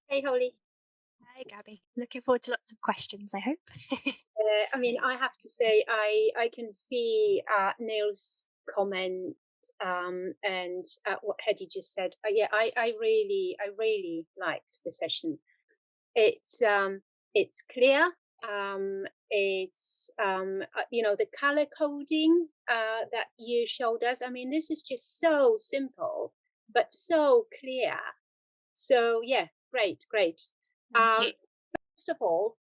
Hey, Holly. Hi, Gabby. Looking forward to lots of questions, I hope. I have to say, I can see Neil's comment and what Hedy just said. Yeah, I really liked the session. It's clear. The color coding that you showed us. I mean, this is just so simple, but so clear. So yeah, great. Thank you. First of all,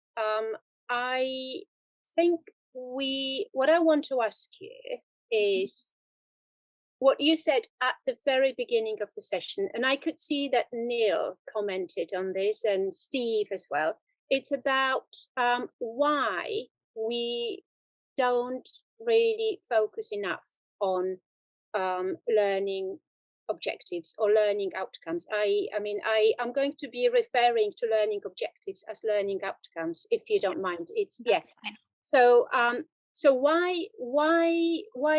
I think what I want to ask you Mhm. is what you said at the very beginning of the session, and I could see that Neil commented on this and Steve as well. It's about why we don't really focus enough on learning objectives or learning outcomes. I'm going to be referring to learning objectives as learning outcomes, if you don't mind. It's yeah. That's fine. So so why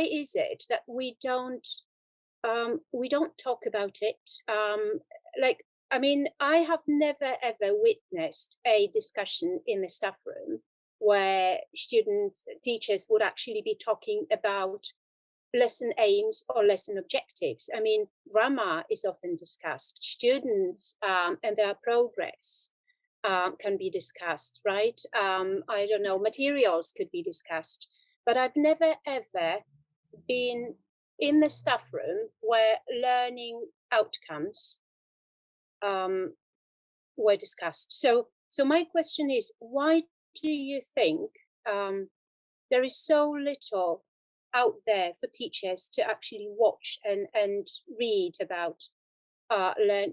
is it that we don't talk about it? Like I mean, I have never ever witnessed a discussion in the staff room where teachers would actually be talking about lesson aims or lesson objectives. I mean, grammar is often discussed, students and their progress can be discussed, right? I don't know, materials could be discussed, but I've never ever been in the staff room where learning outcomes um, were discussed. So my question is, why do you think there is so little out there for teachers to actually watch and read about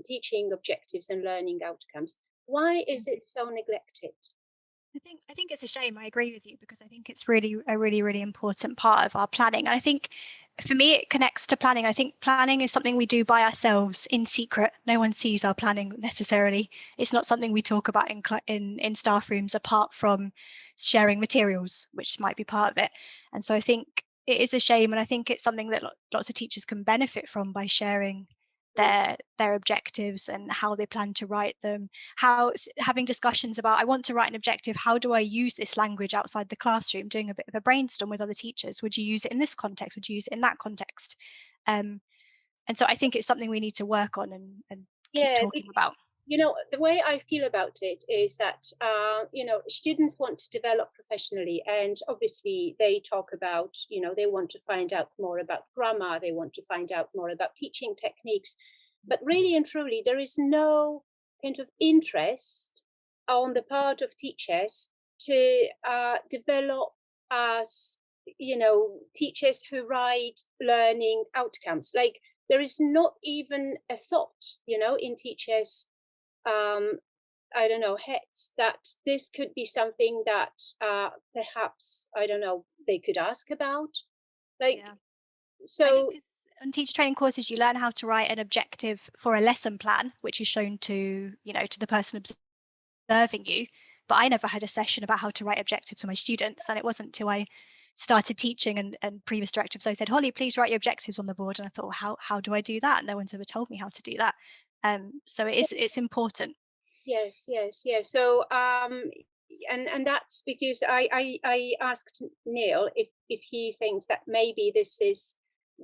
teaching objectives and learning outcomes? Why is it so neglected? I think it's a shame. I agree with you because I think it's really a really important part of our planning. And I think for me it connects to planning. I think planning is something we do by ourselves in secret. No one sees our planning necessarily. It's not something we talk about in staff rooms apart from sharing materials, which might be part of it. And so I think it is a shame, and I think it's something that lots of teachers can benefit from by sharing Mm. their objectives and how they plan to write them, having discussions about, I want to write an objective, how do I use this language outside the classroom, doing a bit of a brainstorm with other teachers. Would you use it in this context, would you use it in that context? um, and so I think it's something we need to work on and keep Yeah, talking about. the way I feel about it is that students want to develop professionally, and obviously they talk about, they want to find out more about grammar, they want to find out more about teaching techniques, but really and truly, there is no kind of interest on the part of teachers to develop as teachers who write learning outcomes. Like there is not even a thought, in teachers um, I don't know, heads that this could be something that perhaps, I don't know, they could ask about. Like, Yeah, I think so, it's, on teacher training courses you learn how to write an objective for a lesson plan, which is shown to, to the person observing you. But I never had a session about how to write objectives for my students. And it wasn't until I started teaching and previous directives, I said, Holly, please write your objectives on the board. And I thought, well, how do I do that? No one's ever told me how to do that. So it's important. yes. So, and that's because I asked Neil if he thinks that maybe this is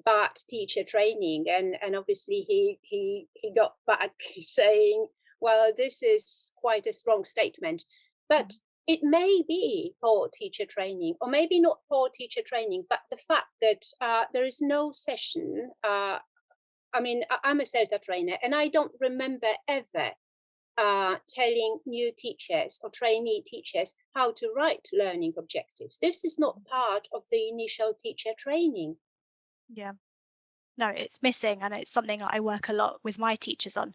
bad teacher training, and obviously he got back saying, well, this is quite a strong statement, but Mhm. it may be poor teacher training, or maybe not poor teacher training, but the fact that there is no session. I'm a CELTA trainer, and I don't remember ever telling new teachers or trainee teachers how to write learning objectives. This is not part of the initial teacher training. Yeah. No, it's missing, and it's something that I work a lot with my teachers on,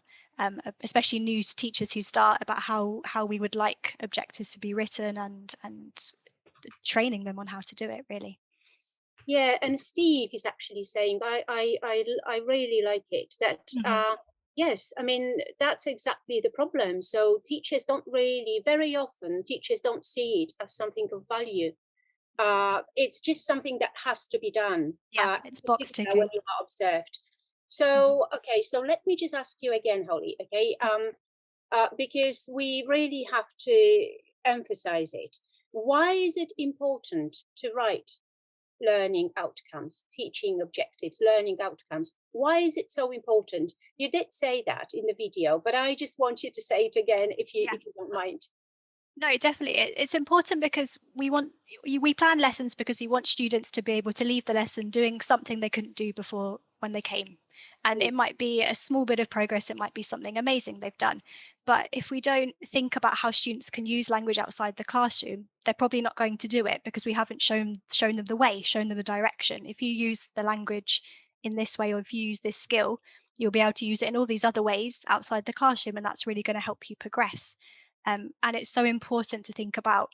especially new teachers who start, about how we would like objectives to be written, and training them on how to do it. Really. Yeah, and Steve is actually saying, I really like it. That Hmm. yes, I mean that's exactly the problem. So teachers don't really, very often, teachers don't see it as something of value. It's just something that has to be done, Yeah, in it's box particular when ticking. you are observed. Hmm. So, okay, so let me just ask you again, Holly. Okay, because we really have to emphasize it. Why is it important to write learning outcomes, teaching objectives, learning outcomes? Why is it so important? You did say that in the video, but I just want you to say it again if you don't mind. No, definitely. It's important because we plan lessons because we want students to be able to leave the lesson doing something they couldn't do before when they came. And it might be a small bit of progress, it might be something amazing they've done. But if we don't think about how students can use language outside the classroom, they're probably not going to do it because we haven't shown them the way, shown them the direction. If you use the language in this way, or if you use this skill, you'll be able to use it in all these other ways outside the classroom, and that's really going to help you progress. And it's so important to think about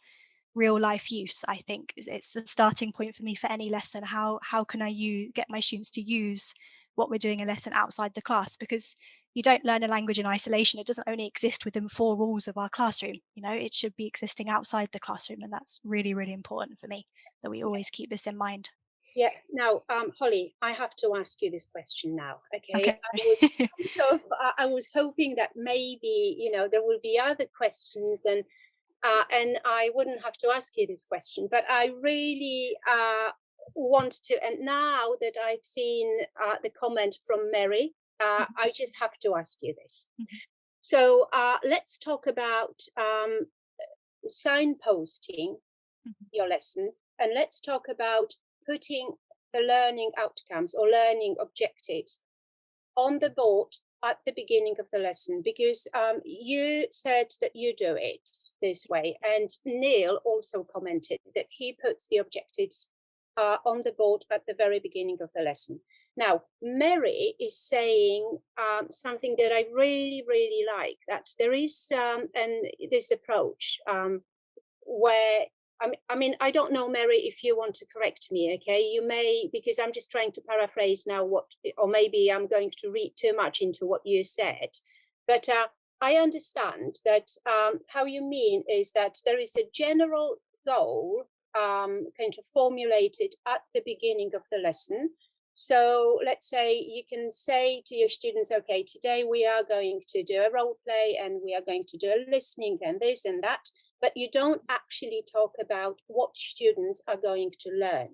real life use. I think it's the starting point for me for any lesson. How can I get my students to use what we're doing in a lesson outside the class? Because you don't learn a language in isolation. It doesn't only exist within 4 walls of our classroom. You know, it should be existing outside the classroom, and that's really, really important for me that we always keep this in mind. Yeah. Now, Holly, I have to ask you this question now. Okay. Okay. I was hoping that maybe, there will be other questions, and I wouldn't have to ask you this question, but I really want to. And now that I've seen the comment from Mary, I just have to ask you this. So let's talk about signposting your lesson, and let's talk about putting the learning outcomes or learning objectives on the board at the beginning of the lesson, because you said that you do it this way, and Neil also commented that he puts the objectives on the board at the very beginning of the lesson. Now, Mary is saying something that I really, really like, that there is this approach where I mean, I don't know, Mary, if you want to correct me, okay? You may, because I'm just trying to paraphrase now or maybe I'm going to read too much into what you said. But I understand that how you mean is that there is a general goal kind of formulated at the beginning of the lesson. So let's say you can say to your students, okay, today we are going to do a role play and we are going to do a listening and this and that, but you don't actually talk about what students are going to learn.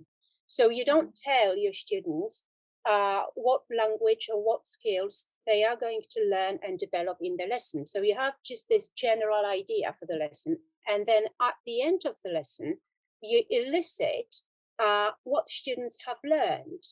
So you don't tell your students what language or what skills they are going to learn and develop in the lesson. So you have just this general idea for the lesson. And then at the end of the lesson, you elicit what students have learned.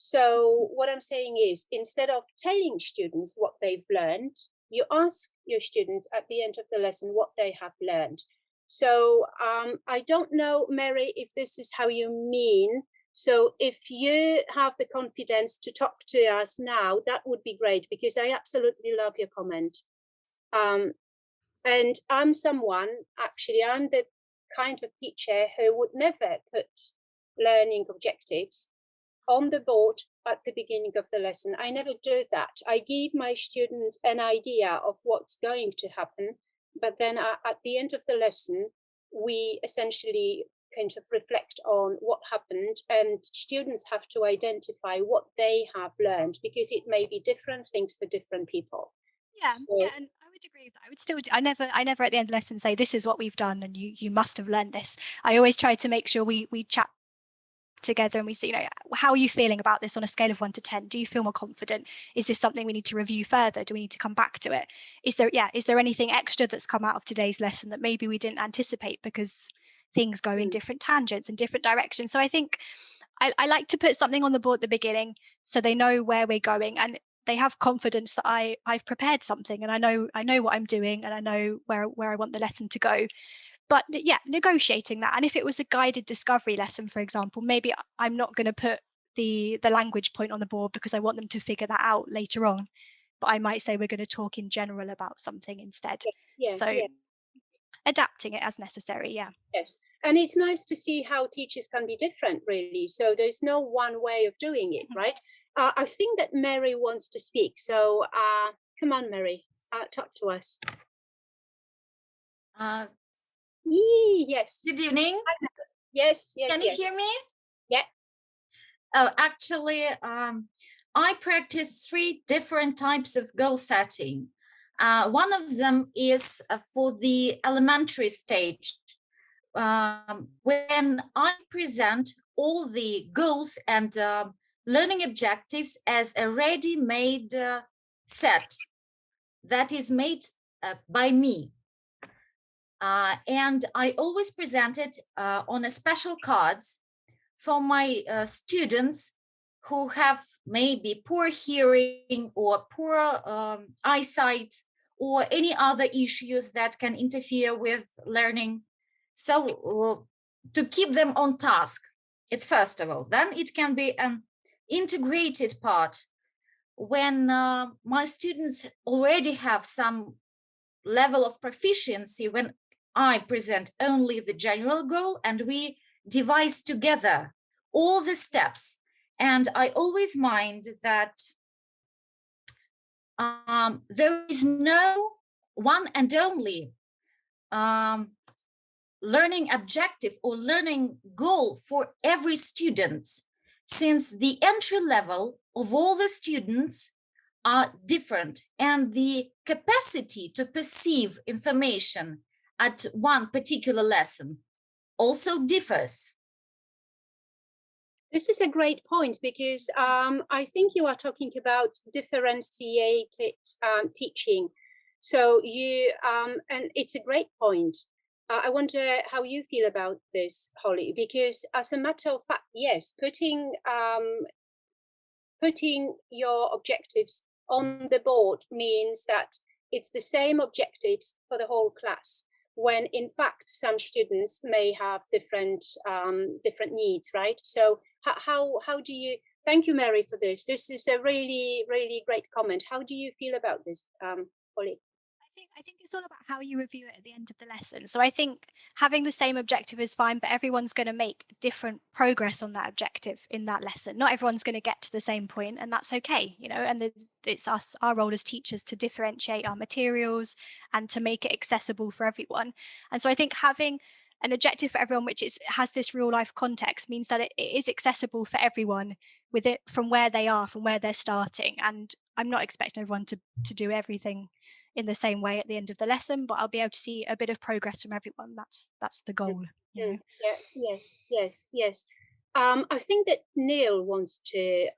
So what I'm saying is, instead of telling students what they've learned, you ask your students at the end of the lesson what they have learned. So I don't know, Mary, if this is how you mean. So if you have the confidence to talk to us now, that would be great, because I absolutely love your comment. And I'm the kind of teacher who would never put learning objectives on the board at the beginning of the lesson. I never do that. I give my students an idea of what's going to happen, but then at the end of the lesson, we essentially kind of reflect on what happened, and students have to identify what they have learned, because it may be different things for different people. Yeah, and I would agree with that. I would still I never at the end of the lesson say this is what we've done and you must have learned this. I always try to make sure we chat together and we say, how are you feeling about this on a scale of 1 to 10? Do you feel more confident? Is this something we need to review further? Do we need to come back to it? Is there anything extra that's come out of today's lesson that maybe we didn't anticipate, because things go in different tangents and different directions? So I think I like to put something on the board at the beginning so they know where we're going, and they have confidence that I've prepared something, and I know what I'm doing, and I know where I want the lesson to go. But yeah, negotiating that. And if it was a guided discovery lesson, for example, maybe I'm not going to put the language point on the board because I want them to figure that out later on. But I might say we're going to talk in general about something instead. So adapting it as necessary. Yeah. Yes. And it's nice to see how teachers can be different, really. So there's no one way of doing it, right? I think that Mary wants to speak. So come on, Mary, talk to us. Yes. Good evening. Yes. Can you hear me? Yeah. Oh, actually, I practice 3 different types of goal setting. One of them is for the elementary stage, when I present all the goals and learning objectives as a ready-made set that is made by me. And I always present it on a special cards for my students who have maybe poor hearing or poor eyesight or any other issues that can interfere with learning. So to keep them on task, it's first of all. Then it can be an integrated part when my students already have some level of proficiency, when I present only the general goal and we devise together all the steps. And I always mind that there is no one and only learning objective or learning goal for every student, since the entry level of all the students are different and the capacity to perceive information at one particular lesson also differs. This is a great point, because I think you are talking about differentiated teaching. So you, and it's a great point. I wonder how you feel about this, Holly, because as a matter of fact, yes, putting your objectives on the board means that it's the same objectives for the whole class, when in fact some students may have different needs, right? So how do you, thank you, Mary, for this. This is a really, really great comment. How do you feel about this, Holly? I think it's all about how you review it at the end of the lesson. So I think having the same objective is fine, but everyone's going to make different progress on that objective in that lesson. Not everyone's going to get to the same point, and that's okay, you know. And it's our role as teachers to differentiate our materials and to make it accessible for everyone. And so I think having an objective for everyone, which has this real life context, means that it is accessible for everyone with it from where they are, from where they're starting. And I'm not expecting everyone to do everything in the same way at the end of the lesson, but I'll be able to see a bit of progress from everyone. That's the goal. You know? Yeah, yes. I think that Neil wants to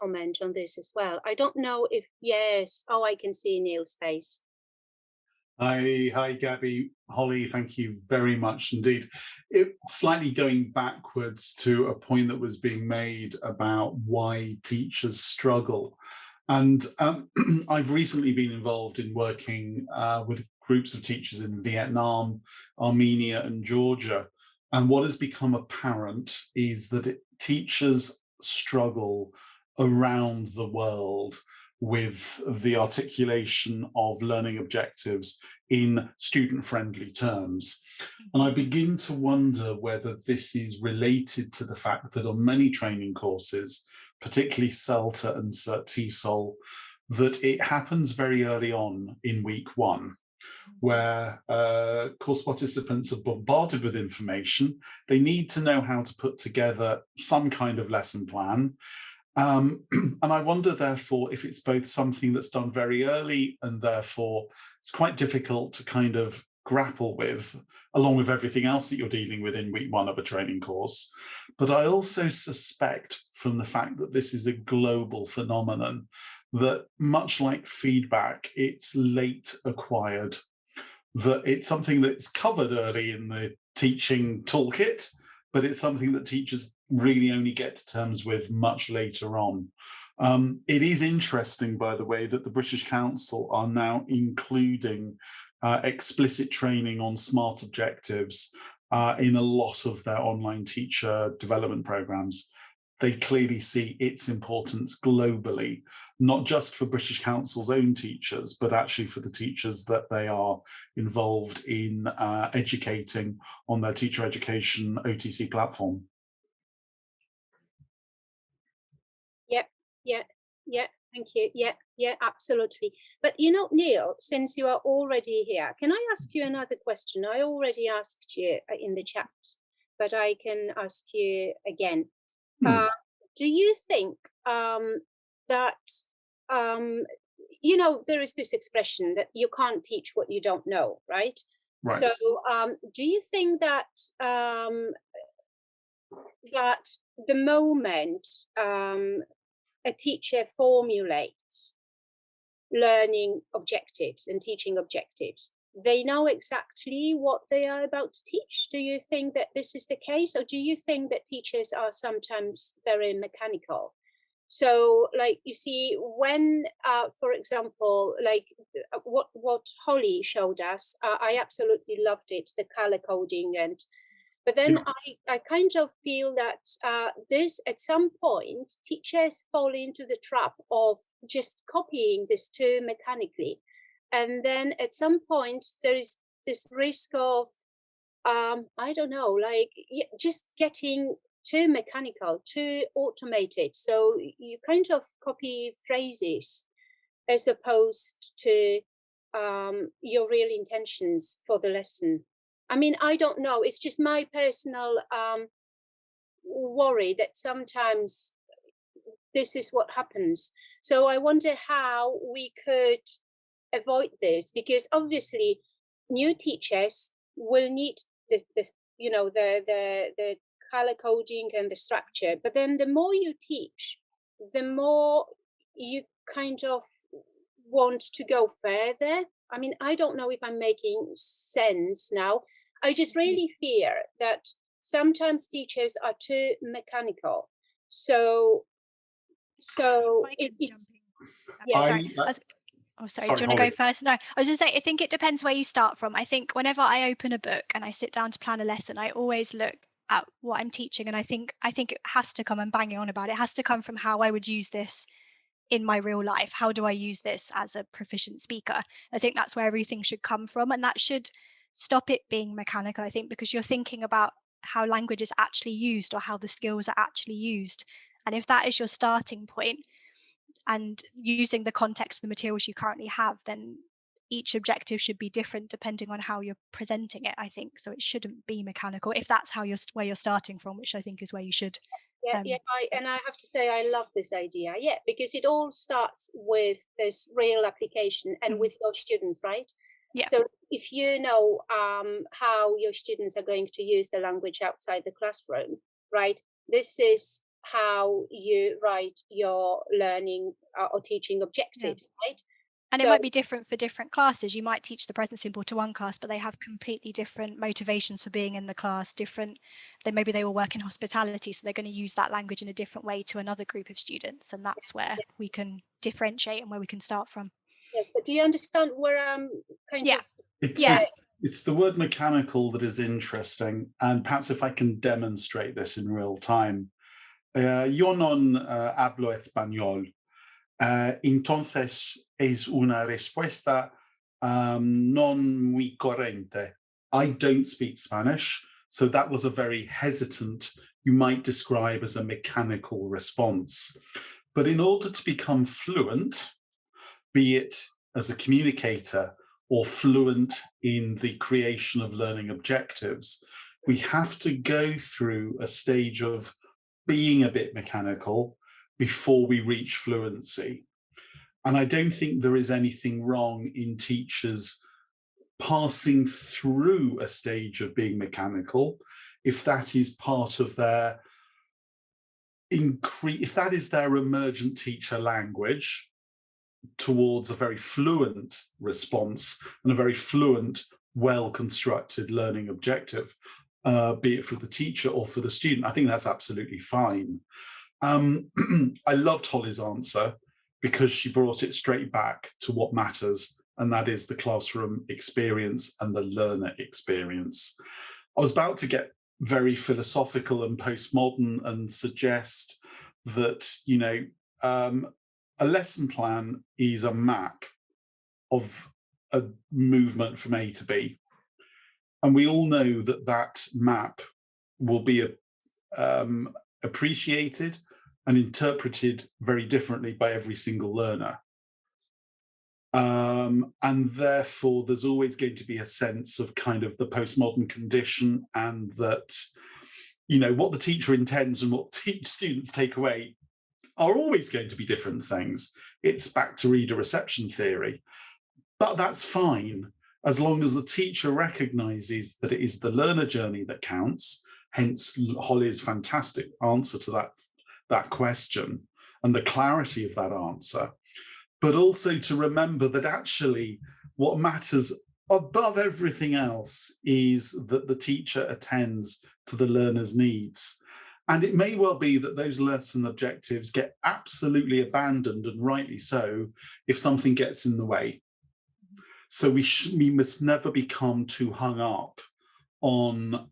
comment on this as well. I don't know if, yes. Oh, I can see Neil's face. Hi, Gabby, Holly, thank you very much indeed. Slightly going backwards to a point that was being made about why teachers struggle. And I've recently been involved in working with groups of teachers in Vietnam, Armenia, and Georgia. And what has become apparent is that teachers struggle around the world with the articulation of learning objectives in student-friendly terms. And I begin to wonder whether this is related to the fact that on many training courses, particularly CELTA and TESOL, that it happens very early on in week one, where course participants are bombarded with information. They need to know how to put together some kind of lesson plan. And I wonder, therefore, if it's both something that's done very early and therefore it's quite difficult to kind of grapple with, along with everything else that you're dealing with in week one of a training course. But I also suspect, from the fact that this is a global phenomenon, that much like feedback, it's late acquired, that it's something that's covered early in the teaching toolkit, but it's something that teachers really only get to terms with much later on. It is interesting, by the way, that the British Council are now including explicit training on SMART objectives in a lot of their online teacher development programs. They clearly see its importance globally, not just for British Council's own teachers, but actually for the teachers that they are involved in educating on their teacher education OTC platform. Yeah, thank you. Yeah, absolutely. But you know, Neil, since you are already here, can I ask you another question? I already asked you in the chat, but I can ask you again. Do you think that you know, there is this expression that you can't teach what you don't know, right? Right. So do you think that that the moment a teacher formulates learning objectives and teaching objectives, they know exactly what they are about to teach? Do you think that this is the case, or do you think that teachers are sometimes very mechanical? So, like, you see, when, for example, like what Holly showed us, I absolutely loved it, the color coding, and but then I kind of feel that this, at some point, teachers fall into the trap of just copying this too mechanically. And then at some point, there is this risk of, I don't know, like just getting too mechanical, too automated. So you kind of copy phrases as opposed to your real intentions for the lesson. I mean, I don't know. It's just my personal worry that sometimes this is what happens. So I wonder how we could avoid this, because obviously new teachers will need this you know, the color coding and the structure. But then the more you teach, the more you kind of want to go further. I mean, I don't know if I'm making sense now. I just really fear that sometimes teachers are too mechanical. So it's yeah. Oh, sorry, do you want to go first? No, I was just saying, I think it depends where you start from. I think whenever I open a book and I sit down to plan a lesson, I always look at what I'm teaching. And I think it has to come, and banging on about it, has to come from how I would use this in my real life. How do I use this as a proficient speaker? I think that's where everything should come from. And that should stop it being mechanical, I think, because you're thinking about how language is actually used or how the skills are actually used. And if that is your starting point, and using the context of the materials you currently have, then each objective should be different depending on how you're presenting it, I think. So it shouldn't be mechanical if that's where you're starting from, which I think is where you should. Yeah, and I have to say I love this idea, because it all starts with this real application and with your students, right? Yeah. So if you know how your students are going to use the language outside the classroom, right? This is how you write your learning or teaching objectives, right? And it might be different for different classes. You might teach the present simple to one class, but they have completely different motivations for being in the class, maybe they will work in hospitality, so they're going to use that language in a different way to another group of students. And that's where we can differentiate and where we can start from. Yes, but do you understand where I'm kind of... It's the word mechanical that is interesting. And perhaps if I can demonstrate this in real time. Yo non hablo español. Entonces es una respuesta non muy corriente. I don't speak Spanish, so that was a very hesitant, you might describe as a mechanical response. But in order to become fluent, be it as a communicator or fluent in the creation of learning objectives, we have to go through a stage of being a bit mechanical before we reach fluency. And I don't think there is anything wrong in teachers passing through a stage of being mechanical, if that is part of their if that is their emergent teacher language towards a very fluent response and a very fluent, well-constructed learning objective, be it for the teacher or for the student. I think that's absolutely fine. I loved Holly's answer because she brought it straight back to what matters, and that is the classroom experience and the learner experience. I was about to get very philosophical and postmodern and suggest that, you know, a lesson plan is a map of a movement from A to B. And we all know that that map will be appreciated and interpreted very differently by every single learner. And therefore, there's always going to be a sense of kind of the postmodern condition, and that, you know, what the teacher intends and what students take away are always going to be different things. it's back to reader reception theory. But that's fine, as long as the teacher recognises that it is the learner journey that counts, hence Holly's fantastic answer to that question and the clarity of that answer, but also to remember that actually what matters above everything else is that the teacher attends to the learner's needs. And it may well be that those lesson objectives get absolutely abandoned, and rightly so, if something gets in the way. So we must never become too hung up on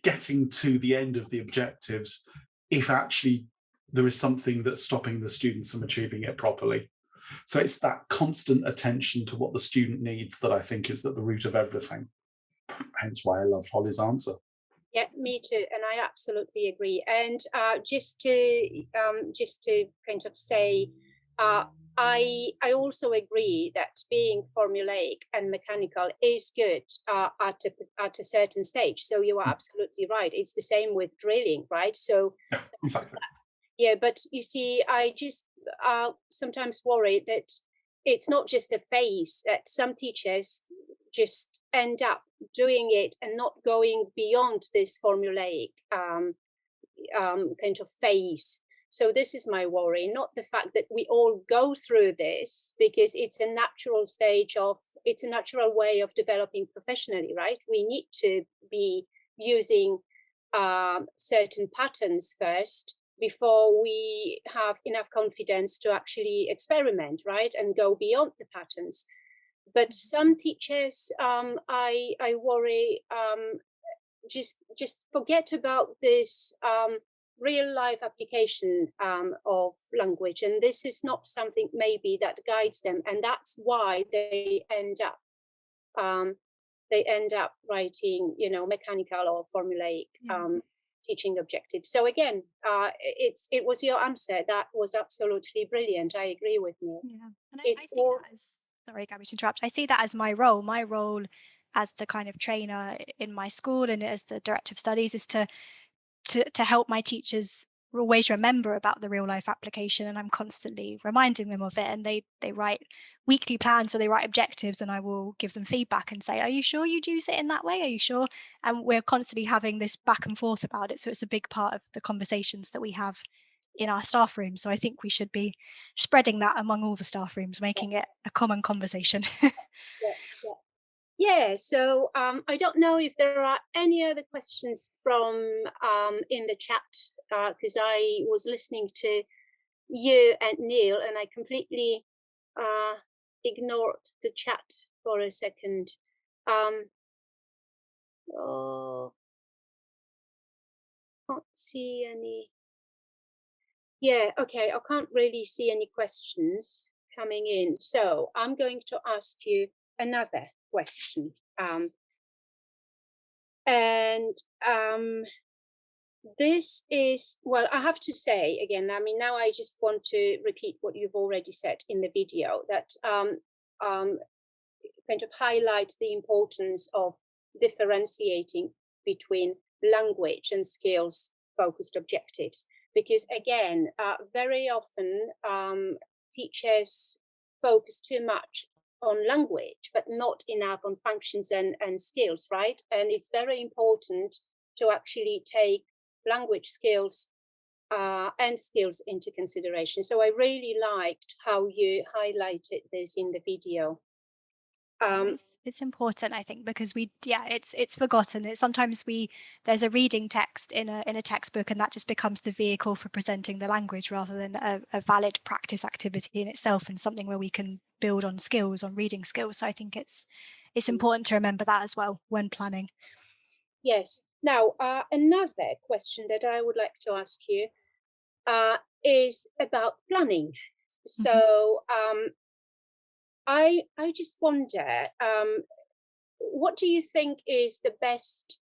getting to the end of the objectives if actually there is something that's stopping the students from achieving it properly. So it's that constant attention to what the student needs that I think is at the root of everything. Hence why I loved Holly's answer. Yeah, me too, and I absolutely agree. And just to kind of say, I also agree that being formulaic and mechanical is good at a certain stage. So you are absolutely right. It's the same with drilling, right? So yeah, exactly. Yeah, but you see, I just sometimes worry that it's not just a phase, that some teachers just end up doing it and not going beyond this formulaic kind of phase. So this is my worry, not the fact that we all go through this, because it's a natural it's a natural way of developing professionally, right? We need to be using certain patterns first before we have enough confidence to actually experiment, right? And go beyond the patterns. But some teachers, I worry, just forget about this real life application of language, and this is not something maybe that guides them, and that's why they end up writing, mechanical or formulaic teaching objectives. So again, it was your answer that was absolutely brilliant. I agree with you. Yeah, and I see that as, sorry, Gabby, to interrupt. I see that as my role. My role as the kind of trainer in my school and as the director of studies is to help my teachers always remember about the real life application, and I'm constantly reminding them of it. And they write weekly plans, or they write objectives, and I will give them feedback and say, are you sure you'd use it in that way? Are you sure? And we're constantly having this back and forth about it. So it's a big part of the conversations that we have in our staff room. So I think we should be spreading that among all the staff rooms, making it a common conversation. Yeah, so I don't know if there are any other questions from in the chat, because I was listening to you and Neil, and I completely ignored the chat for a second. Oh, can't see any. Yeah, okay, I can't really see any questions coming in. So I'm going to ask you another question. This is, well, I have to say again, I mean, now I just want to repeat what you've already said in the video, that kind of highlight the importance of differentiating between language and skills focused objectives. Because again, very often teachers focus too much on language, but not enough on functions and skills, right? And it's very important to actually take language skills and skills into consideration. So I really liked how you highlighted this in the video. It's important, I think, because it's forgotten. Sometimes there's a reading text in a textbook, and that just becomes the vehicle for presenting the language rather than a valid practice activity in itself, and something where we can build on skills, on reading skills. So I think it's important to remember that as well when planning. Yes. Now, another question that I would like to ask you is about planning. So I just wonder, what do you think is the best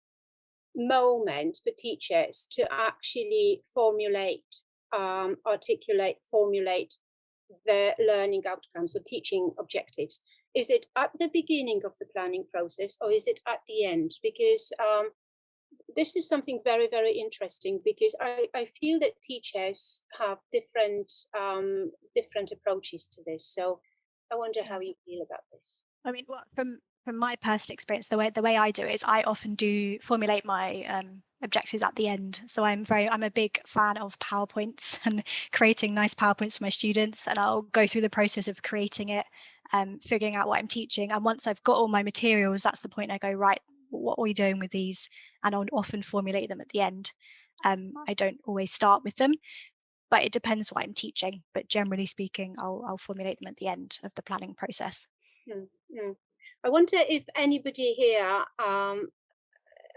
moment for teachers to actually formulate the learning outcomes or teaching objectives? Is it at the beginning of the planning process, or is it at the end? Because this is something very, very interesting, because I feel that teachers have different approaches to this. So I wonder how you feel about this. I mean, well, from my personal experience, the way I do it is I often do formulate my objectives at the end. So I'm a big fan of PowerPoints and creating nice PowerPoints for my students, and I'll go through the process of creating it, figuring out what I'm teaching. And once I've got all my materials, that's the point I go, right, what are we doing with these? And I'll often formulate them at the end. I don't always start with them, but it depends what I'm teaching. But generally speaking, I'll formulate them at the end of the planning process. I wonder if anybody here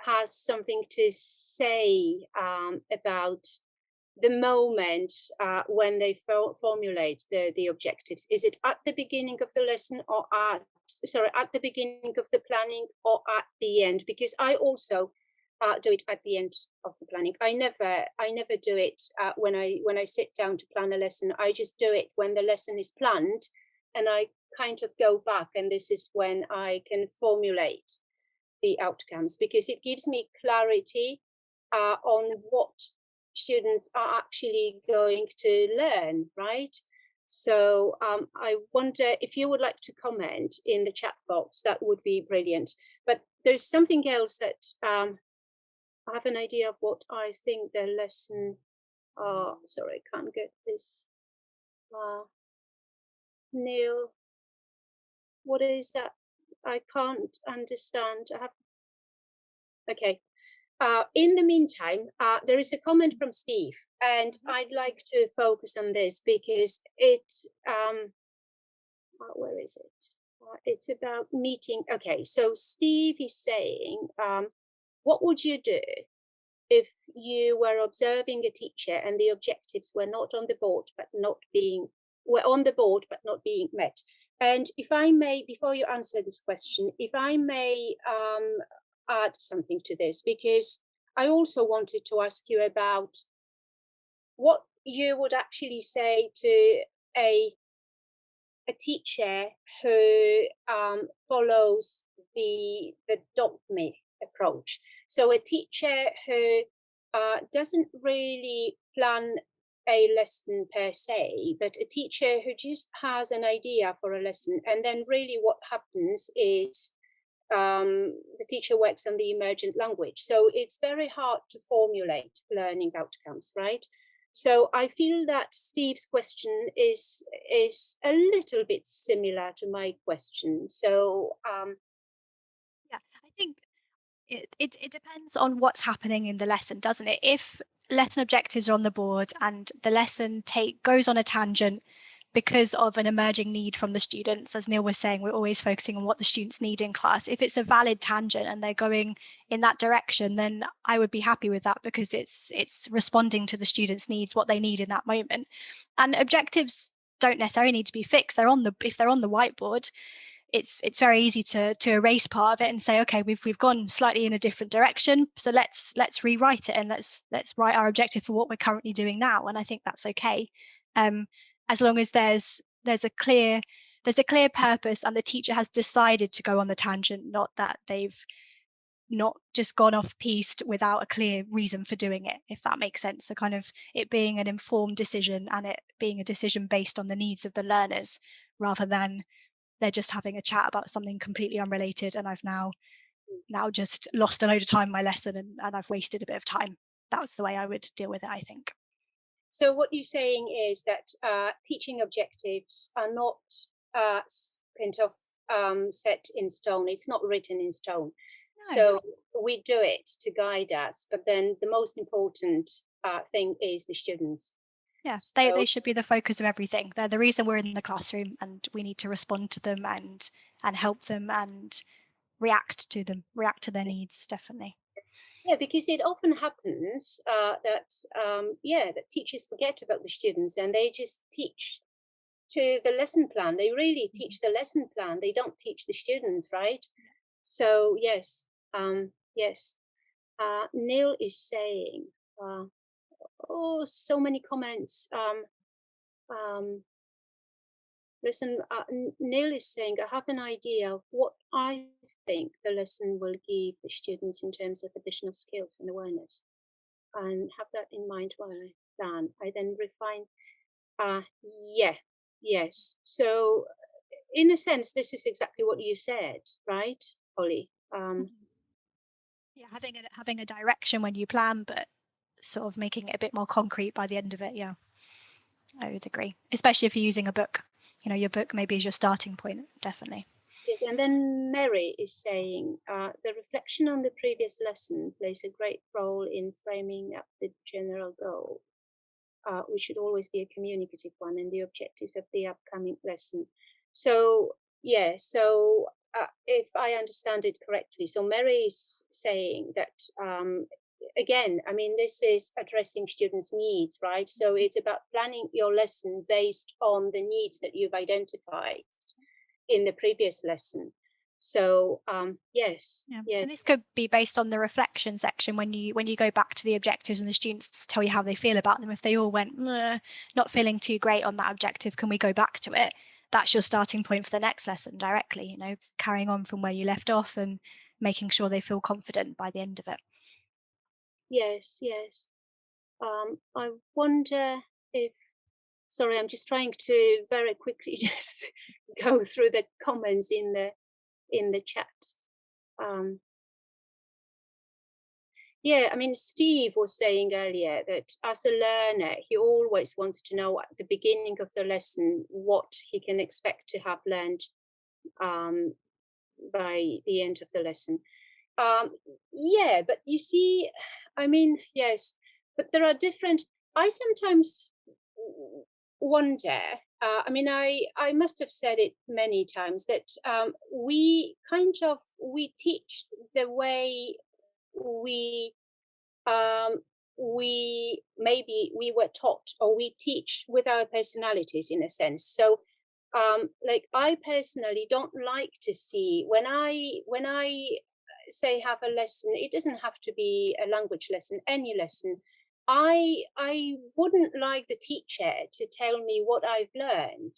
has something to say about the moment when they formulate the objectives. Is it at the beginning of the lesson, or at the beginning of the planning, or at the end? Because I also do it at the end of the planning. I never do it when I sit down to plan a lesson. I just do it when the lesson is planned, and I kind of go back, and this is when I can formulate the outcomes, because it gives me clarity on what students are actually going to learn, right? So I wonder if you would like to comment in the chat box. That would be brilliant. But there's something else that I have an idea of what I think the lesson. Sorry, I can't get this. Neil, what is that? I can't understand. Okay. In the meantime, there is a comment from Steve, and I'd like to focus on this because where is it? It's about meeting. Okay, so Steve is saying, what would you do if you were observing a teacher and the objectives were not on the board, but were on the board but not being met? And if I may, before you answer this question, if I may add something to this, because I also wanted to ask you about what you would actually say to a teacher who follows the dogma approach. So a teacher who doesn't really plan a lesson per se, but a teacher who just has an idea for a lesson, and then really what happens is the teacher works on the emergent language. So it's very hard to formulate learning outcomes, right? So I feel that Steve's question is a little bit similar to my question. So yeah, I think it depends on what's happening in the lesson, doesn't it? If lesson objectives are on the board and the lesson goes on a tangent because of an emerging need from the students, as Neil was saying, we're always focusing on what the students need in class. If it's a valid tangent and they're going in that direction, then I would be happy with that, because it's responding to the students' needs, what they need in that moment. And objectives don't necessarily need to be fixed. If they're on the whiteboard, it's very easy to erase part of it and say, okay, we've gone slightly in a different direction, so let's rewrite it, and let's write our objective for what we're currently doing now. And I think that's okay, as long as there's a clear purpose and the teacher has decided to go on the tangent, not that they've not just gone off piste without a clear reason for doing it, if that makes sense. So kind of it being an informed decision, and it being a decision based on the needs of the learners, rather than they're just having a chat about something completely unrelated, and I've now just lost a load of time in my lesson, and I've wasted a bit of time. That's the way I would deal with it, I think. So what you're saying is that teaching objectives are not kind of set in stone. It's not written in stone. No. So we do it to guide us, but then the most important thing is the students. Yeah, they should be the focus of everything. They're the reason we're in the classroom, and we need to respond to them and help them and react to their needs, definitely. Yeah, because it often happens that teachers forget about the students, and they just teach to the lesson plan. They really teach the lesson plan. They don't teach the students, right? So yes, yes. Neil is saying, so many comments. listen, Neil is saying, I have an idea of what I think the lesson will give the students in terms of additional skills and awareness, and have that in mind while I plan. I then refine. Yeah, yes. So, in a sense, this is exactly what you said, right, Holly? Yeah, having a direction when you plan, but sort of making it a bit more concrete by the end of it. Yeah, I would agree, especially if you're using a book. You know, your book maybe is your starting point, definitely. Yes, and then Mary is saying, the reflection on the previous lesson plays a great role in framing up the general goal. We should always be a communicative one, and the objectives of the upcoming lesson. So, yeah, so if I understand it correctly, so Mary is saying that, again, I mean, this is addressing students' needs, right? So it's about planning your lesson based on the needs that you've identified in the previous lesson. So yes, Yeah. yes. And this could be based on the reflection section when you go back to the objectives and the students tell you how they feel about them. If they all went not feeling too great on that objective, can we go back to it? That's your starting point for the next lesson directly, you know, carrying on from where you left off and making sure they feel confident by the end of it. Yes, yes. I wonder if, sorry, I'm just trying to very quickly just go through the comments in the chat. Yeah, I mean, Steve was saying earlier that as a learner, he always wants to know at the beginning of the lesson what he can expect to have learned by the end of the lesson. Yeah, but you see, I mean, yes, but there are different, I sometimes wonder, I mean, I must have said it many times that we teach the way we we were taught, or we teach with our personalities in a sense. So like, I personally don't like to see when I say have a lesson, it doesn't have to be a language lesson, any lesson. I wouldn't like the teacher to tell me what I've learned.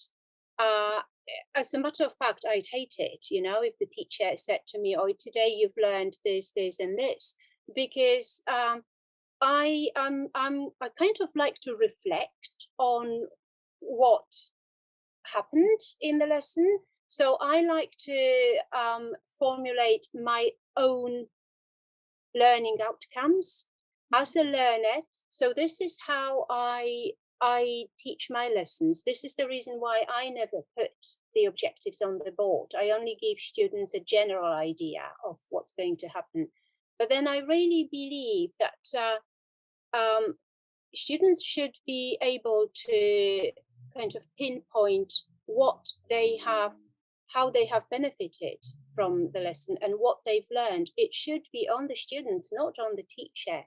As a matter of fact, I'd hate it, you know, if the teacher said to me, oh, today you've learned this, this, and this, because I kind of like to reflect on what happened in the lesson. So I like to formulate my own learning outcomes as a learner. So this is how I teach my lessons. This is the reason why I never put the objectives on the board. I only give students a general idea of what's going to happen. But then I really believe that students should be able to kind of pinpoint what they have, how they have benefited from the lesson and what they've learned. It should be on the students, not on the teacher.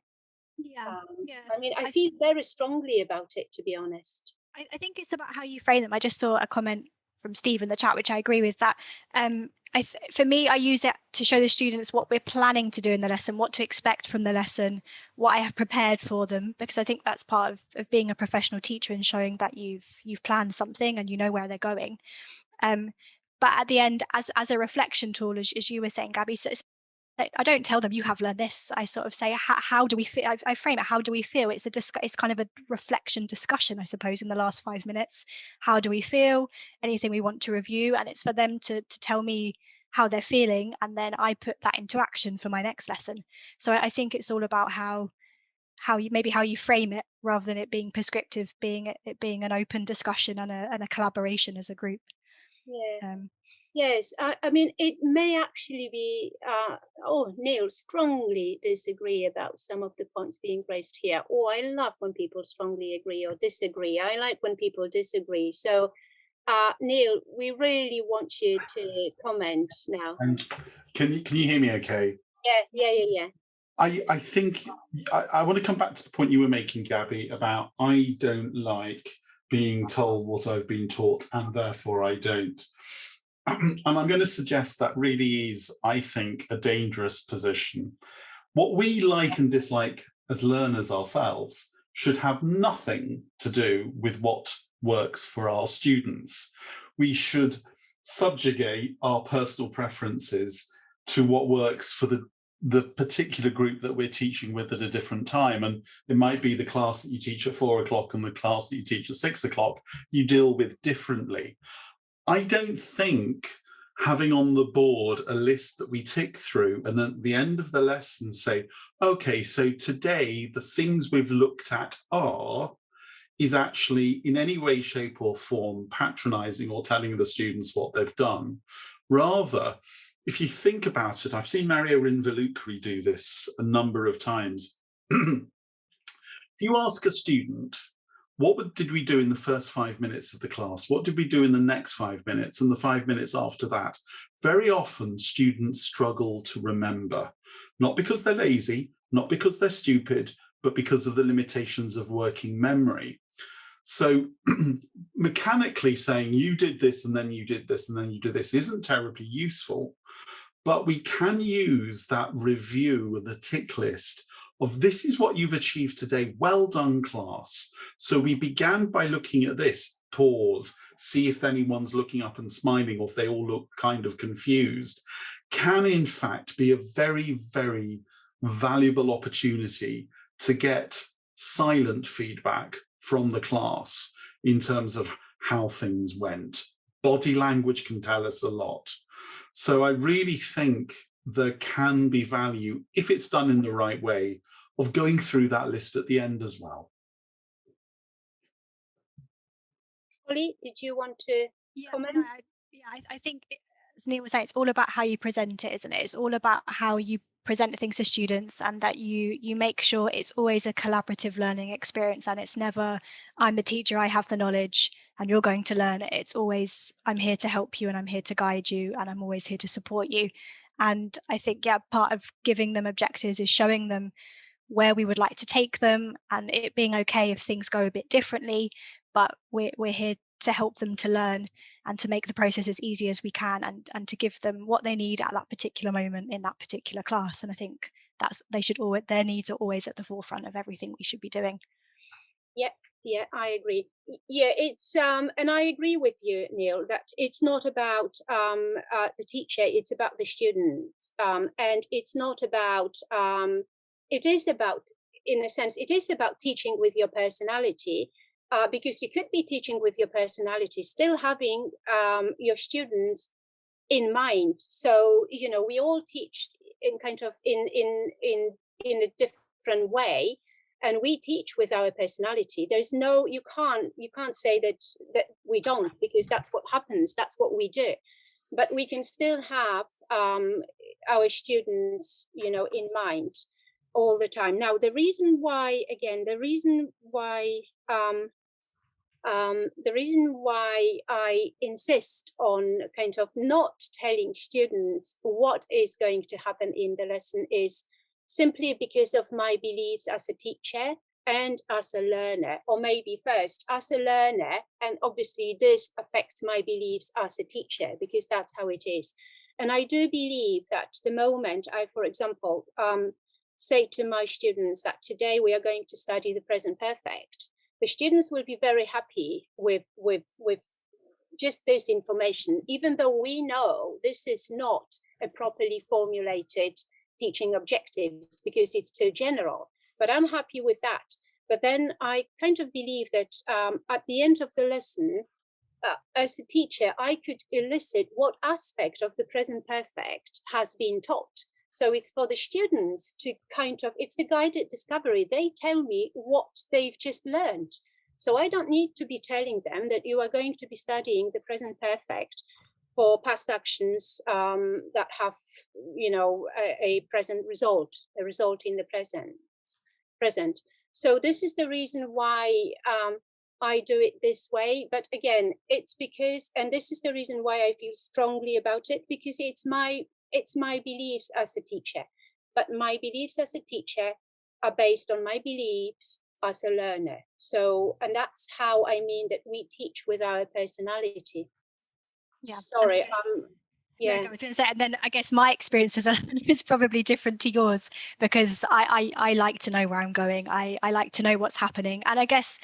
Yeah, yeah. I mean, I feel very strongly about it, to be honest. I think it's about how you frame them. I just saw a comment from Steve in the chat, which I agree with, that for me, I use it to show the students what we're planning to do in the lesson, what to expect from the lesson, what I have prepared for them, because I think that's part of being a professional teacher and showing that you've planned something and you know where they're going. But at the end, as a reflection tool, as you were saying, Gabby, so I don't tell them you have learned this. I sort of say, how do we feel? I frame it, how do we feel? It's it's kind of a reflection discussion, I suppose, in the last 5 minutes. How do we feel? Anything we want to review? And it's for them to tell me how they're feeling, and then I put that into action for my next lesson. So I think it's all about how you frame it, rather than it being prescriptive, it being an open discussion and a collaboration as a group. Yeah. Yes, I mean, it may actually be, Neil, strongly disagree about some of the points being raised here. Oh, I love when people strongly agree or disagree. I like when people disagree. So, Neil, we really want you to comment now. And can you hear me okay? Yeah. I think I want to come back to the point you were making, Gabby, about I don't like being told what I've been taught and therefore I don't. And I'm going to suggest that really is, I think, a dangerous position. What we like and dislike as learners ourselves should have nothing to do with what works for our students. we should subjugate our personal preferences to what works for the particular group that we're teaching with at a different time. And it might be the class that you teach at 4 o'clock and the class that you teach at 6 o'clock, you deal with differently. I don't think having on the board a list that we tick through and then at the end of the lesson say, okay, so today the things we've looked at is actually in any way, shape or form patronizing or telling the students what they've done. Rather, if you think about it, I've seen Mario Involucri do this a number of times. If you ask a student, what did we do in the first 5 minutes of the class? What did we do in the next 5 minutes and the 5 minutes after that? Very often students struggle to remember, not because they're lazy, not because they're stupid, but because of the limitations of working memory. So mechanically saying you did this and then you did this and then you did this isn't terribly useful, but we can use that review, the tick list of this is what you've achieved today. Well done, class. So we began by looking at this, pause, see if anyone's looking up and smiling or if they all look kind of confused, can in fact be a very, very valuable opportunity to get silent feedback from the class in terms of how things went. Body language can tell us a lot. So I really think there can be value, if it's done in the right way, of going through that list at the end as well. Holly, did you want to comment? No, I think, as Neil was saying, it's all about how you present it, isn't it? It's all about how you present things to students and that you make sure it's always a collaborative learning experience, and it's never, I'm the teacher, I have the knowledge and you're going to learn it. It's always, I'm here to help you and I'm here to guide you and I'm always here to support you. And I think, part of giving them objectives is showing them where we would like to take them and it being okay if things go a bit differently, but we're here to help them to learn and to make the process as easy as we can and to give them what they need at that particular moment in that particular class. And I think their needs are always at the forefront of everything we should be doing. Yeah, I agree. Yeah, it's and I agree with you, Neil, that it's not about the teacher, it's about the student, and it's not about it is about, in a sense, it is about teaching with your personality, because you could be teaching with your personality, still having your students in mind. So, we all teach in kind of in a different way, and we teach with our personality. There's no, you can't say that we don't, because that's what happens, that's what we do. But we can still have our students, in mind all the time. Now, the reason why I insist on kind of not telling students what is going to happen in the lesson is simply because of my beliefs as a teacher and as a learner, or maybe first as a learner, and obviously this affects my beliefs as a teacher because that's how it is. And I do believe that the moment I, for example, say to my students that today we are going to study the present perfect, the students will be very happy with just this information, even though we know this is not a properly formulated teaching objectives because it's too general. But I'm happy with that. But then I kind of believe that at the end of the lesson, as a teacher, I could elicit what aspect of the present perfect has been taught. So it's for the students to it's the guided discovery. They tell me what they've just learned. So I don't need to be telling them that you are going to be studying the present perfect for past actions that have, a present result, a result in the present. So this is the reason why I do it this way. But again, it's because, and this is the reason why I feel strongly about it, because it's my beliefs as a teacher. But my beliefs as a teacher are based on my beliefs as a learner. So, and that's how I mean that we teach with our personality. Yeah. Sorry. Yeah, I was going to say, and then I guess my experience is probably different to yours, because I like to know where I'm going. I like to know what's happening. And I guess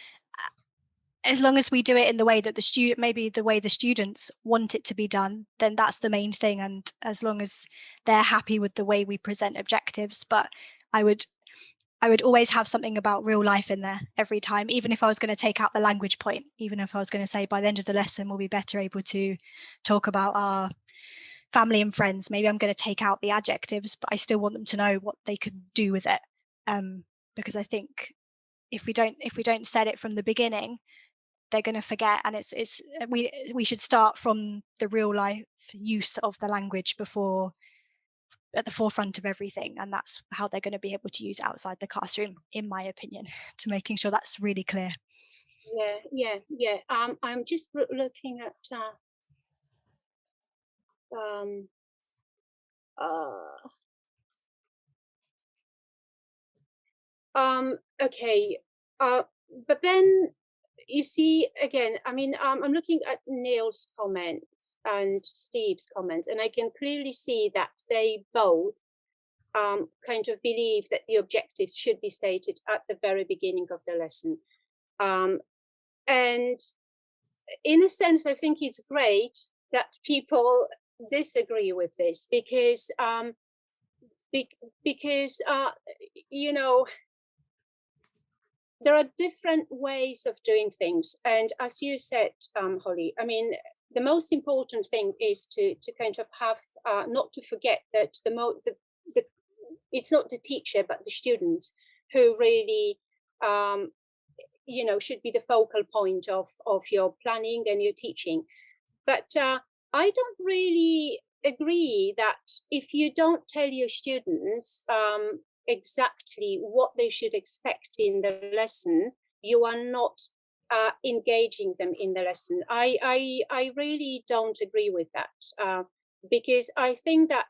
as long as we do it in the way that maybe the way the students want it to be done, then that's the main thing. And as long as they're happy with the way we present objectives, but I would always have something about real life in there every time, even if I was going to take out the language point, even if I was going to say by the end of the lesson, we'll be better able to talk about our family and friends. Maybe I'm going to take out the adjectives, but I still want them to know what they could do with it. Because I think if we don't set it from the beginning, they're going to forget. And we should start from the real life use of the language before, at the forefront of everything, and that's how they're going to be able to use it outside the classroom, in my opinion, to making sure that's really clear. Yeah. I'm just looking at okay, but then you see again, I mean, I'm looking at Neil's comments and Steve's comments, and I can clearly see that they both kind of believe that the objectives should be stated at the very beginning of the lesson. And in a sense, I think it's great that people disagree with this, because you know, there are different ways of doing things. And as you said, Holly, I mean, the most important thing is to kind of have, not to forget that it's not the teacher, but the students who really, you know, should be the focal point of your planning and your teaching. But I don't really agree that if you don't tell your students exactly what they should expect in the lesson, you are not engaging them in the lesson. I really don't agree with that, because I think that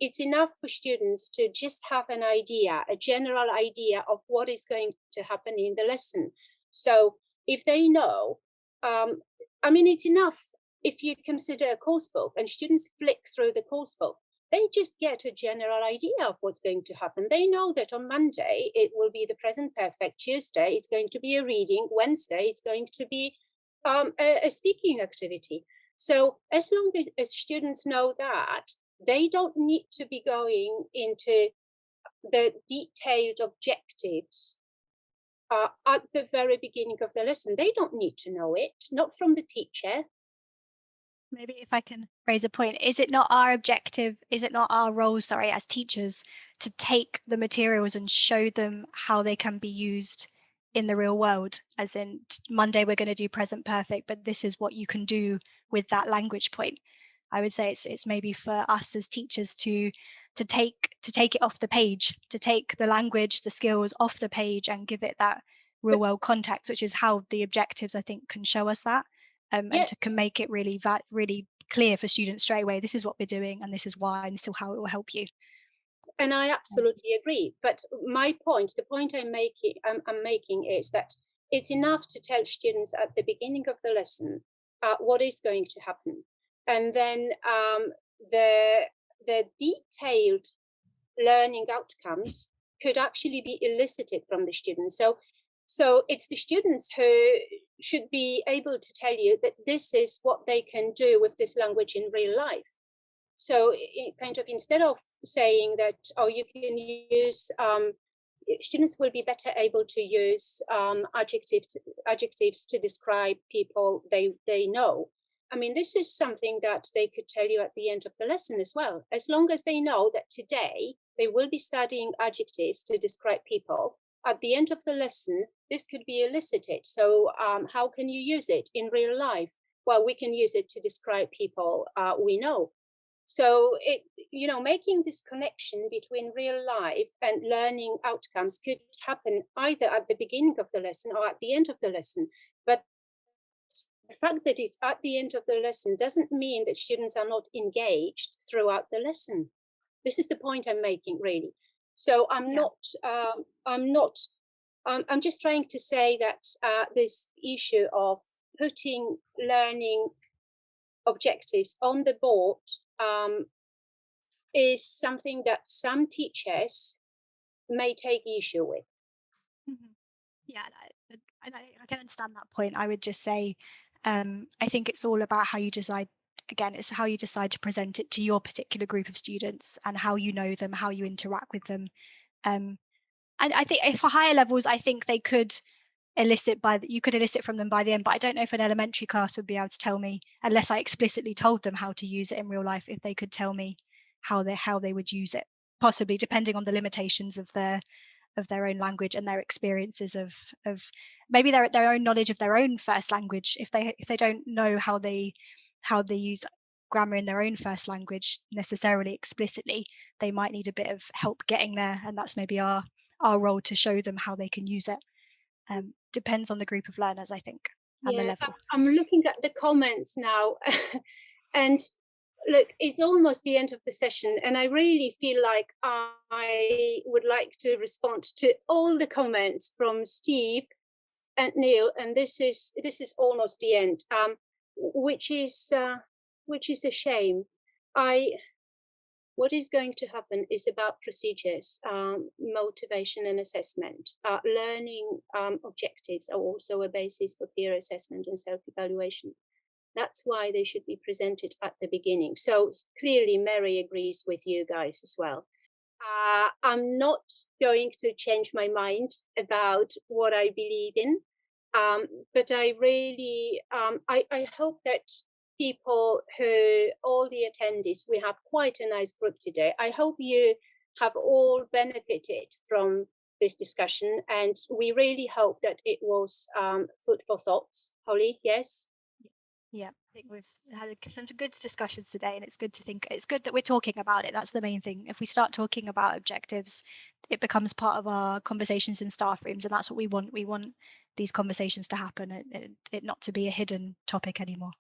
it's enough for students to just have an idea, a general idea of what is going to happen in the lesson. So if they know, I mean, it's enough if you consider a course book and students flick through the course book, they just get a general idea of what's going to happen. They know that on Monday, it will be the present perfect. Tuesday, it's going to be a reading. Wednesday, it's going to be a speaking activity. So as long as students know that, they don't need to be going into the detailed objectives at the very beginning of the lesson. They don't need to know it, not from the teacher. Maybe if I can raise a point, is it not our objective, is it not our role, sorry, as teachers, to take the materials and show them how they can be used in the real world? As in, Monday we're going to do present perfect, but this is what you can do with that language point. I would say it's maybe for us as teachers to take it off the page, to take the language, the skills off the page and give it that real world context, which is how the objectives, I think, can show us that. And can make it really clear for students straight away. This is what we're doing, and this is why, and this is how it will help you. And I absolutely agree. But my point, the point I'm making is that it's enough to tell students at the beginning of the lesson what is going to happen, and then the detailed learning outcomes could actually be elicited from the students. So it's the students who should be able to tell you that this is what they can do with this language in real life. So kind of instead of saying that, oh, you can use, students will be better able to use adjectives to describe people they know. I mean, this is something that they could tell you at the end of the lesson as well. As long as they know that today they will be studying adjectives to describe people, at the end of the lesson, this could be elicited. So how can you use it in real life? Well, we can use it to describe people we know. So making this connection between real life and learning outcomes could happen either at the beginning of the lesson or at the end of the lesson. But the fact that it's at the end of the lesson doesn't mean that students are not engaged throughout the lesson. This is the point I'm making, really. So I'm just trying to say that this issue of putting learning objectives on the board is something that some teachers may take issue with. Yeah, I can understand that point. I would just say, I think it's all about how you decide. Again, it's how you decide to present it to your particular group of students and how you know them, how you interact with them. And I think for higher levels, I think they could you could elicit from them by the end, but I don't know if an elementary class would be able to tell me, unless I explicitly told them how to use it in real life, if they could tell me how they would use it, possibly depending on the limitations of their own language and their experiences of maybe their own knowledge of their own first language. If they don't know how they use grammar in their own first language necessarily explicitly, they might need a bit of help getting there, and that's maybe our role to show them how they can use it. Depends on the group of learners, I think, and the level. I'm looking at the comments now and look, it's almost the end of the session, and I really feel like I would like to respond to all the comments from Steve and Neil, and this is almost the end, which is a shame. What is going to happen is about procedures, motivation and assessment. Learning objectives are also a basis for peer assessment and self-evaluation. That's why they should be presented at the beginning. So clearly Mary agrees with you guys as well. I'm not going to change my mind about what I believe in, but I really, I hope that people all the attendees, we have quite a nice group today. I hope you have all benefited from this discussion, and we really hope that it was food for thought. Holly, yes? Yeah, I think we've had some good discussions today, and it's good that we're talking about it. That's the main thing. If we start talking about objectives, it becomes part of our conversations in staff rooms, and that's what we want. We want these conversations to happen, and it not to be a hidden topic anymore.